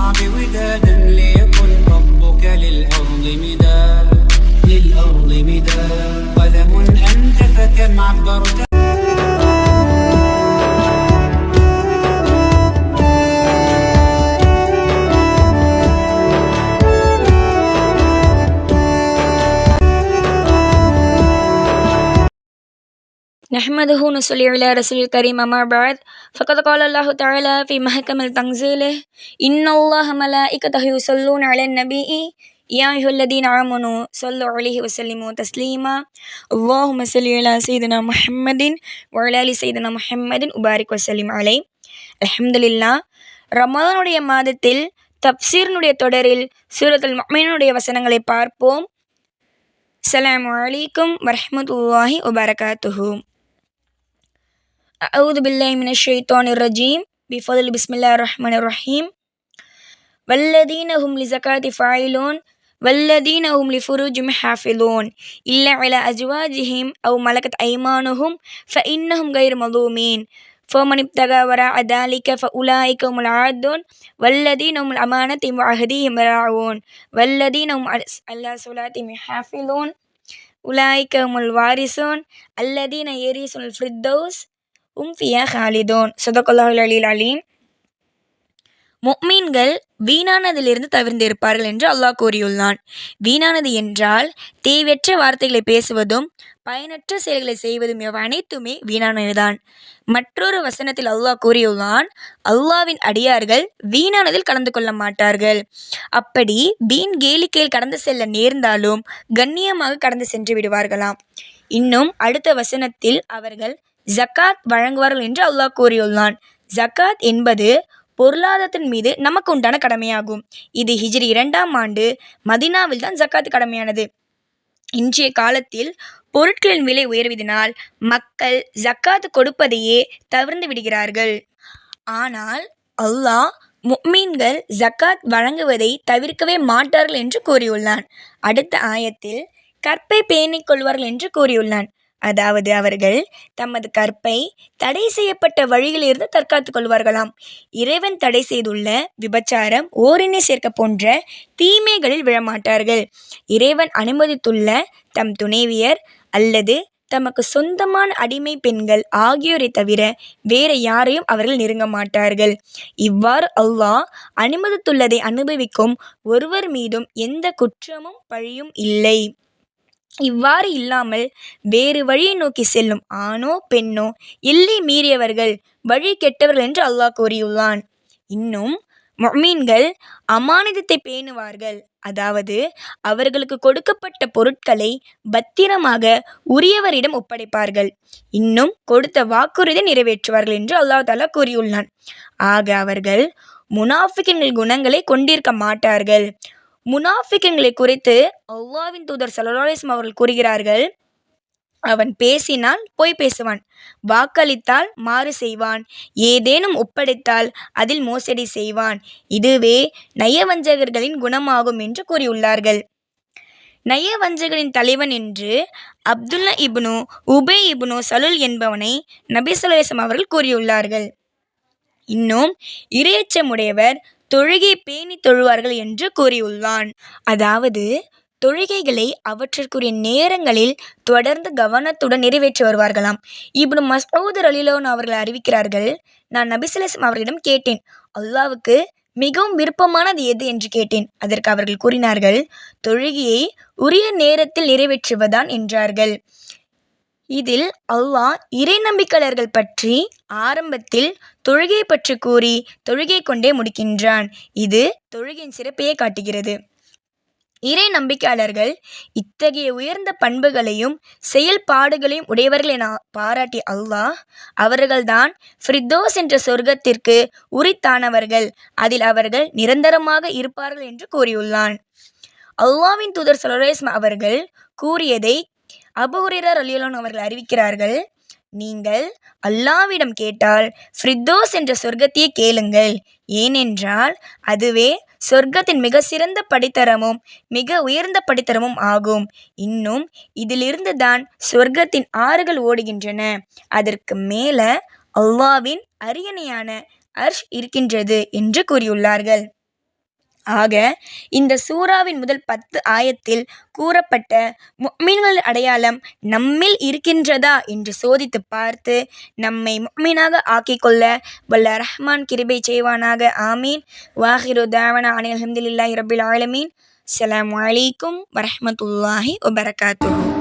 واصنع بودادا ليكن ربك للأرض مداد قلم أنت فكم عبرت. نحمده ونصلي على رسول الكريم أما بعد فقد قال الله تعالى في محكم تنزيله إن الله ملائكته يصلون على النبي يا أيها الذين آمنوا صلوا عليه وسلموا تسليما اللهم صل على سيدنا محمد وعلى آل سيدنا محمد وبارك وسلم عليه. அல்ஹம்துலில்லாஹ். ரமலானுடைய மாதத்தில் தப்சீர்னுடைய தொடரில் சூரத்துல் முஃமினூனுடைய வசனங்களை பார்ப்போம். அஸ்ஸலாமு அலைக்கும் வரஹ்மத்துல்லாஹி வபரகாத்துஹு. أعوذ بالله من الشيطان الرجيم بفضل بسم الله الرحمن الرحيم. والذين هم لزكاة فاعلون والذين هم لفروجهم حافظون إلا على أزواجهم أو ملكت أيمانهم فإنهم غير ملومين فمن ابتغى وراء ذلك فأولئك هم العادون والذين هم الأمانة وعهدهم راعون والذين هم على صلاتهم حافظون أولئك هم الوارثون الذين يرثون الفردوس ஃபியா ஹாலிதோன். ஸதகல்லாஹுல் அலியில் அலீம். முஃமின்கள் வீணானதிலிருந்து தவிர்ந்திருப்பார்கள் என்று அல்லாஹ் கூறியுள்ளான். வீணானது என்றால் தேவையற்ற வார்த்தைகளை பேசுவதும் பயனற்ற செயல்களை செய்வதும் அனைத்துமே வீணானதுதான். மற்றொரு வசனத்தில் அல்லாஹ் கூறியுள்ளான், அல்லாஹ்வின் அடியார்கள் வீணானதில் கலந்து கொள்ள மாட்டார்கள். அப்படி வீண் கேளிக்கையில் கடந்து செல்ல நேர்ந்தாலும் கண்ணியமாக கடந்து சென்று விடுவார்களாம். இன்னும் அடுத்த வசனத்தில் அவர்கள் ஜக்காத் வழங்குவார்கள் என்று அல்லாஹ் கூறியுள்ளான். ஜக்காத் என்பது பொருளாதாரத்தின் மீது நமக்கு உண்டான கடமையாகும். இது ஹிஜ்ரி 2ஆம் ஆண்டு மதீனாவில் தான் ஜக்காத் கடமையானது. இன்றைய காலத்தில் பொருட்களின் விலை உயர்வதினால் மக்கள் ஜக்காத் கொடுப்பதையே தவிர்த்து விடுகிறார்கள். ஆனால் அல்லாஹ் முஃமின்கள் ஜக்காத் வழங்குவதை தவிர்க்கவே மாட்டார்கள் என்று கூறியுள்ளான். அடுத்த ஆயத்தில் கற்பை பேணிக் கொள்வார்கள் என்று கூறியுள்ளான். அதாவது அவர்கள் தமது கற்பை தடை செய்யப்பட்ட வழியிலிருந்து தற்காத்துக் கொள்வார்களாம். இறைவன் தடை செய்துள்ள விபச்சாரம், ஓரினை சேர்க்க போன்ற தீமைகளில் விழமாட்டார்கள். இறைவன் அனுமதித்துள்ள தம் துணைவியர் அல்லது தமக்கு சொந்தமான அடிமை பெண்கள் ஆகியோரை தவிர வேற யாரையும் அவர்கள் நெருங்க மாட்டார்கள். இவ்வாறு அல்லாஹ் அனுமதித்துள்ளதை அனுபவிக்கும் ஒருவர் மீதும் எந்த குற்றமும் பழியும் இல்லை. இவ்வாறு இல்லாமல் வேறு வழியை நோக்கி செல்லும் ஆணோ பெண்ணோ எல்லை மீறியவர்கள் வழி கெட்டவர்கள் என்று அல்லாஹ் கூறியுள்ளான். இன்னும் முஃமின்கள் அமானிதத்தை பேணுவார்கள். அதாவது அவர்களுக்கு கொடுக்கப்பட்ட பொருட்களை பத்திரமாக உரியவரிடம் ஒப்படைப்பார்கள். இன்னும் கொடுத்த வாக்குறுதியை நிறைவேற்றுவார்கள் என்று அல்லாஹ் தஆலா கூறியுள்ளான். ஆக அவர்கள் முனாஃபிக்கின்கள் குணங்களை கொண்டிருக்க மாட்டார்கள். முனாஃபிக்குகளை குறித்து அல்லாஹ்வின் தூதர் ஸல்லல்லாஹு அலைஹி வஸல்லம் அவர்கள் கூறுகிறார்கள், அவன் பேசினால் பொய் பேசுவான், வாக்களித்தால் மாறு செய்வான், ஏதேனும் ஒப்படைத்தால் அதில் மோசடி செய்வான். இதுவே நயவஞ்சகர்களின் குணமாகும் என்று கூறியுள்ளார்கள். நயவஞ்சகரின் தலைவன் என்று அப்துல்லா இப்னு உபை இப்னு சலுல் என்பவனை நபி ஸல்லல்லாஹு அலைஹி வஸல்லம் அவர்கள் கூறியுள்ளார்கள். இன்னும் இறையச்சமுடையவர் தொழுகை பேணி தொழுவார்கள் என்று கூறியுள்ளான். அதாவது தொழுகைகளை அவற்றிற்குரிய நேரங்களில் தொடர்ந்து கவனத்துடன் நிறைவேற்றி வருவார்களாம். இப்னு மஸ்ஊத் ரலியல்லாஹு அன்ஹு அவர்கள் அறிவிக்கிறார்கள், நான் நபி ஸல்லல்லாஹு அலைஹி வஸல்லம் அவர்களிடம் கேட்டேன், அல்லாஹ்வுக்கு மிகவும் விருப்பமானது எது என்று கேட்டேன். அதற்கு அவர்கள் கூறினார்கள், தொழுகையை உரிய நேரத்தில் நிறைவேற்றுவதான் என்றார்கள். இதில் அல்லாஹ் இறை நம்பிக்கையாளர்கள் பற்றி ஆரம்பத்தில் தொழுகை பற்றி கூறி தொழுகை கொண்டே முடிக்கின்றான். இது தொழுகையின் சிறப்பையே காட்டுகிறது. இறை நம்பிக்கையாளர்கள் இத்தகைய உயர்ந்த பண்புகளையும் செயல்பாடுகளையும் உடையவர்கள் என பாராட்டிய அல்லாஹ் அவர்கள்தான் ஃபிர்தௌஸ் என்ற சொர்க்கத்திற்கு உரித்தானவர்கள், அதில் அவர்கள் நிரந்தரமாக இருப்பார்கள் என்று கூறியுள்ளான். அல்லாஹ்வின் தூதர் ஸல்லல்லாஹு அலைஹி வஸல்லம் அவர்கள் கூறியதை அபூ ஹுரைரா ரலியல்லாஹு அன்ஹு அவர்கள் அறிவிக்கிறார்கள், நீங்கள் அல்லாஹ்விடம் கேட்டால் ஃபிர்தௌஸ் என்ற சொர்க்கத்தையே கேளுங்கள், ஏனென்றால் அதுவே சொர்க்கத்தின் மிக சிறந்த படித்தரமும் மிக உயர்ந்த படித்தரமும் ஆகும். இன்னும் இதிலிருந்து தான் சொர்க்கத்தின் ஆறுகள் ஓடுகின்றன. அதற்கு மேல அல்லாஹ்வின் அரியணையான அர்ஷ் இருக்கின்றது என்று கூறியுள்ளார்கள். ஆக இந்த சூறாவின் முதல் 10 ஆயத்தில் கூறப்பட்ட முஃமின்களின் அடையாளம் நம்மில் இருக்கின்றதா என்று சோதித்து பார்த்து நம்மை முஃமினாக ஆக்கிக்கொள்ள வல்ல ரஹ்மான் கிருபை செய்வானாக. ஆமீன். வாஹிரு தாவனா அனில் அல்ஹம்துலில்லாஹி ரப்பில் ஆலமீன். அஸ்ஸலாமு அலைக்கும் வரஹ்மத்துல்லாஹி வபரகாத்துஹு.